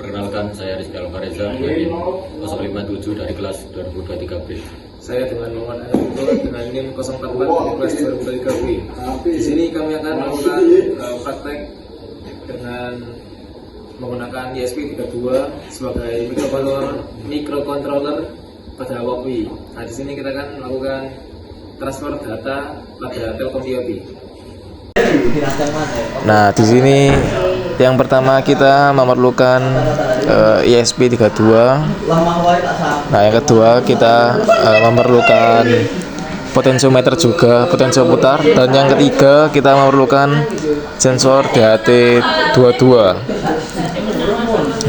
Perkenalkan, saya Rizky Alvareza dengan NIM 057 dari kelas 2023B. Saya dengan Muhammad Ananto dengan NIM 044 dari kelas 2023B. Di sini kami akan melakukan praktek dengan menggunakan ESP32 sebagai microcontroller pada WOPI. Nah, di sini kita akan melakukan transfer data pada Telkom IoT. Nah, di sini yang pertama kita memerlukan ESP32. Nah, yang kedua kita memerlukan potensiometer juga, potensioputar, dan yang ketiga kita memerlukan sensor DHT22.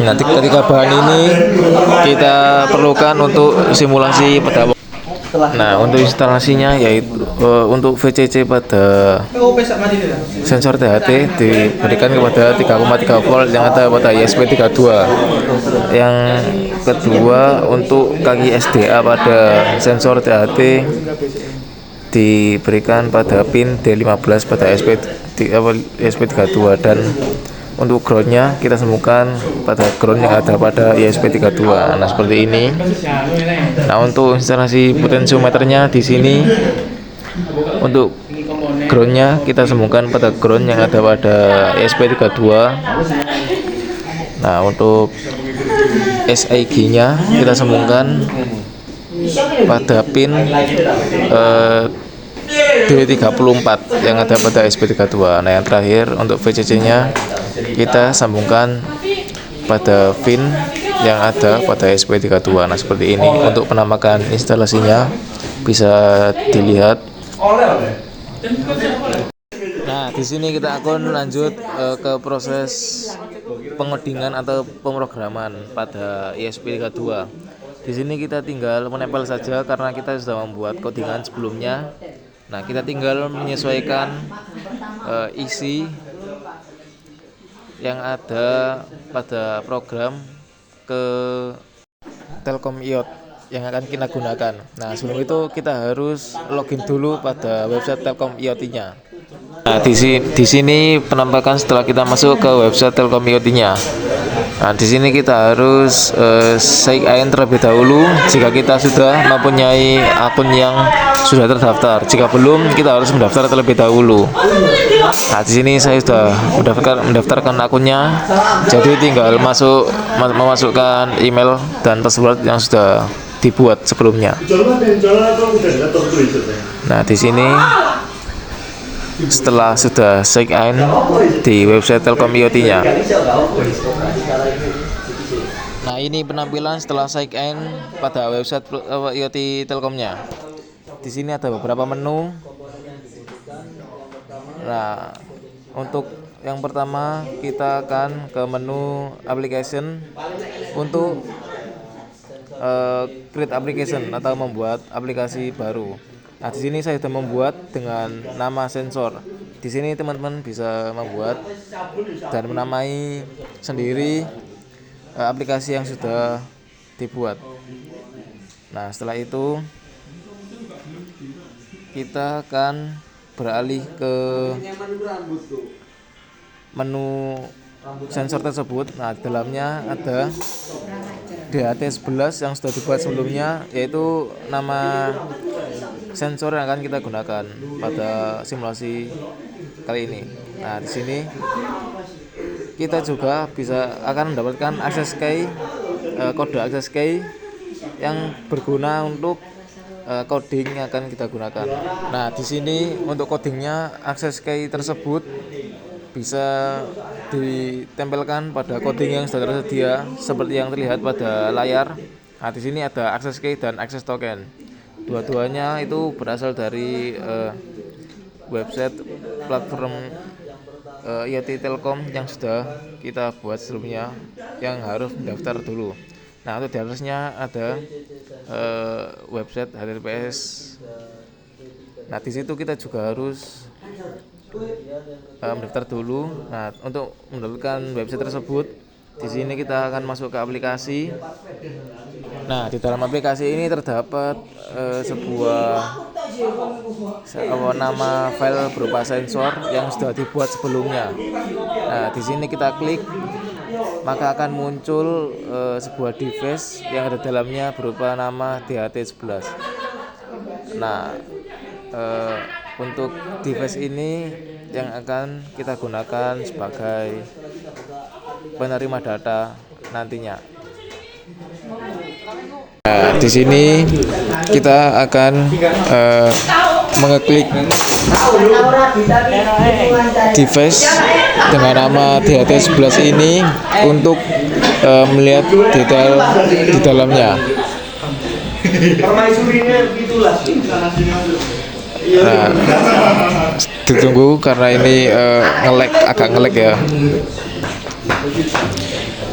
Nanti ketika bahan ini kita perlukan untuk simulasi pada. Nah, untuk instalasinya yaitu untuk VCC pada sensor DHT diberikan kepada 3,3 volt yang ada pada ESP32. Yang kedua untuk kaki SDA pada sensor DHT diberikan pada pin D15 pada ESP32, dan untuk groundnya kita temukan pada ground yang ada pada ESP32. Nah, seperti ini. Nah, untuk instalasi potensiometernya di sini untuk groundnya kita temukan pada ground yang ada pada ESP32. Nah, untuk SIG-nya kita temukan pada pin D34 yang ada pada ESP32. Nah, yang terakhir untuk VCC-nya kita sambungkan pada pin yang ada pada ESP32. Nah, seperti ini. Untuk penampakan instalasinya bisa dilihat. Nah, di sini kita akan lanjut ke proses pengodingan atau pemrograman pada ESP32. Di sini kita tinggal menempel saja karena kita sudah membuat codingan sebelumnya. Nah, kita tinggal menyesuaikan isi yang ada pada program ke Telkom IoT yang akan kita gunakan. Nah, sebelum itu kita harus login dulu pada website Telkom IoT-nya. Nah, di sini penampakan setelah kita masuk ke website Telkom IoT-nya. Nah, di sini kita harus sign in terlebih dahulu jika kita sudah mempunyai akun yang sudah terdaftar. Jika belum, kita harus mendaftar terlebih dahulu. Nah, di sini saya sudah mendaftarkan akunnya. Jadi tinggal memasukkan email dan password yang sudah dibuat sebelumnya. Nah, di sini setelah sudah sign in di website Telkom IoT-nya. Nah, ini penampilan setelah sign in pada website IoT Telkomnya. Di sini ada beberapa menu. Nah, untuk yang pertama kita akan ke menu application untuk create application atau membuat aplikasi baru. Nah, di sini saya sudah membuat dengan nama sensor. Di sini teman-teman bisa membuat dan menamai sendiri aplikasi yang sudah dibuat. Nah, setelah itu kita akan beralih ke menu sensor tersebut. Nah, di dalamnya ada DHT11 yang sudah dibuat sebelumnya, yaitu nama sensor yang akan kita gunakan pada simulasi kali ini. Nah, di sini kita juga akan mendapatkan akses key, kode akses key yang berguna untuk coding yang akan kita gunakan. Nah, di sini untuk codingnya akses key tersebut bisa ditempelkan pada coding yang sudah tersedia seperti yang terlihat pada layar. Nah, di sini ada akses key dan akses token. Dua-duanya itu berasal dari website platform IoT Telkom yang sudah kita buat sebelumnya, yang harus mendaftar dulu. Nah, untuk di atasnya ada website HTTPS. Nah, di situ kita juga harus mendaftar dulu. Nah, untuk mendapatkan website tersebut, di sini kita akan masuk ke aplikasi. Nah, di dalam aplikasi ini terdapat sebuah nama file berupa sensor yang sudah dibuat sebelumnya. Nah, di sini kita klik, maka akan muncul sebuah device yang ada dalamnya berupa nama DHT11. Nah, untuk device ini yang akan kita gunakan sebagai penerima data nantinya. Nah, di sini kita akan mengeklik device dengan nama DHT11 ini untuk melihat detail di dalamnya. Nah, ditunggu karena ini agak nge-lag ya.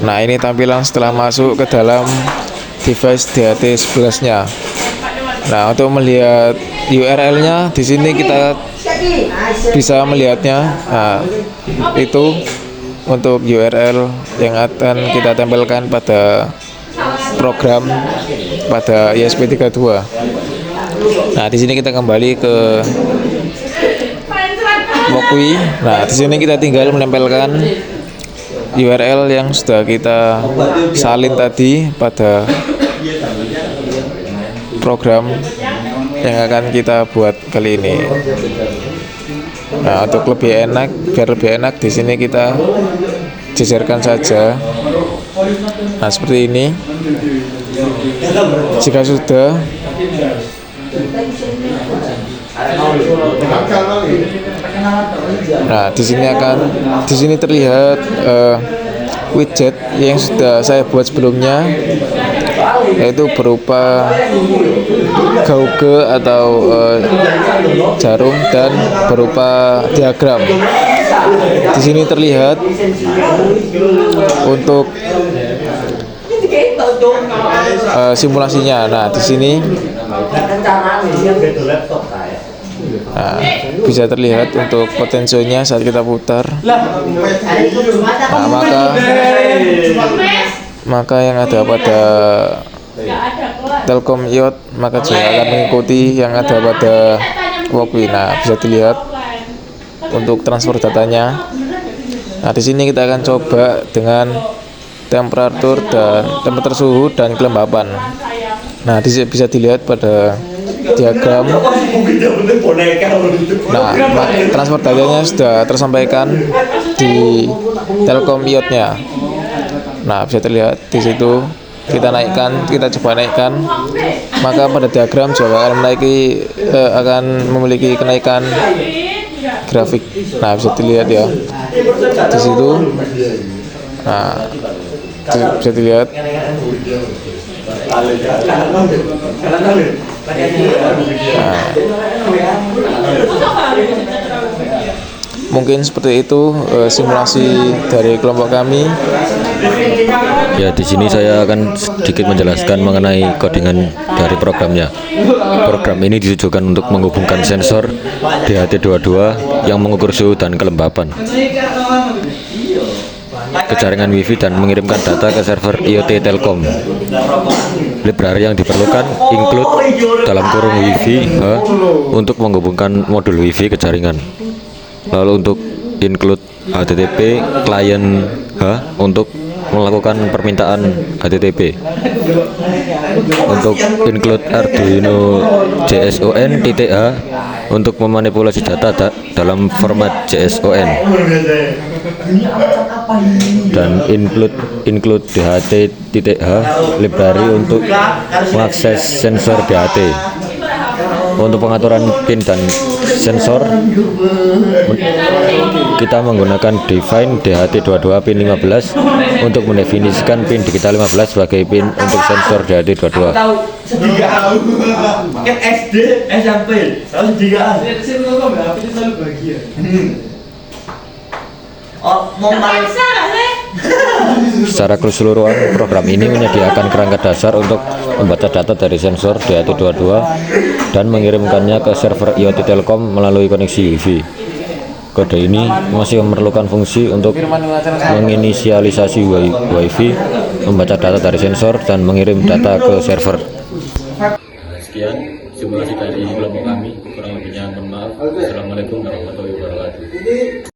Nah, ini tampilan setelah masuk ke dalam device DHT11-nya. Nah, untuk melihat URL-nya di sini kita bisa melihatnya. Nah, itu untuk URL yang akan kita tempelkan pada program pada ESP32. Nah, di sini kita kembali ke Walkwi. Nah, di sini kita tinggal menempelkan URL yang sudah kita salin tadi pada program yang akan kita buat kali ini. Nah, untuk biar lebih enak di sini kita jejerkan saja. Nah, seperti ini. Jika sudah, nah di sini terlihat widget yang sudah saya buat sebelumnya, yaitu berupa gauge atau jarum dan berupa diagram. Di sini terlihat untuk simulasinya. Nah, di sini bisa terlihat untuk potensionya saat kita putar. Nah, maka yang ada pada Telkom IoT maka juga akan mengikuti yang ada pada Walkwi. Nah, bisa dilihat untuk transfer datanya. Nah, di sini kita akan coba dengan temperatur suhu dan kelembapan. Nah, bisa dilihat pada diagram. Nah, transfer datanya sudah tersampaikan di Telkom IoT-nya. Nah, bisa terlihat di situ. Kita coba naikkan, maka pada diagram juga akan memiliki kenaikan grafik. Nah, bisa dilihat ya di situ. Nah, bisa dilihat. Nah, mungkin seperti itu simulasi dari kelompok kami. Ya, di sini saya akan sedikit menjelaskan mengenai codingan dari programnya. Program ini ditujukan untuk menghubungkan sensor DHT22 yang mengukur suhu dan kelembapan ke jaringan WiFi dan mengirimkan data ke server IoT Telkom. Library yang diperlukan include dalam kurung WiFi untuk menghubungkan modul WiFi ke jaringan. Lalu untuk include HTTP client untuk melakukan permintaan HTTP. Untuk include Arduino JSON.h untuk memanipulasi data dalam format JSON. Dan include DHT.h library untuk mengakses sensor DHT. Untuk pengaturan pin dan sensor, kita menggunakan define DHT22 pin 15 untuk mendefinisikan pin digital 15 sebagai pin untuk sensor DHT22. SD, SMP, harus digaan. Secara keseluruhan, program ini menyediakan kerangka dasar untuk membaca data dari sensor DHT22 dan mengirimkannya ke server IoT Telkom melalui koneksi WiFi. Kode ini masih memerlukan fungsi untuk menginisialisasi WiFi, membaca data dari sensor, dan mengirim data ke server. Sekian simulasi dari kelompok kami. Kurang lebihnya mohon maaf. Assalamualaikum warahmatullahi wabarakatuh.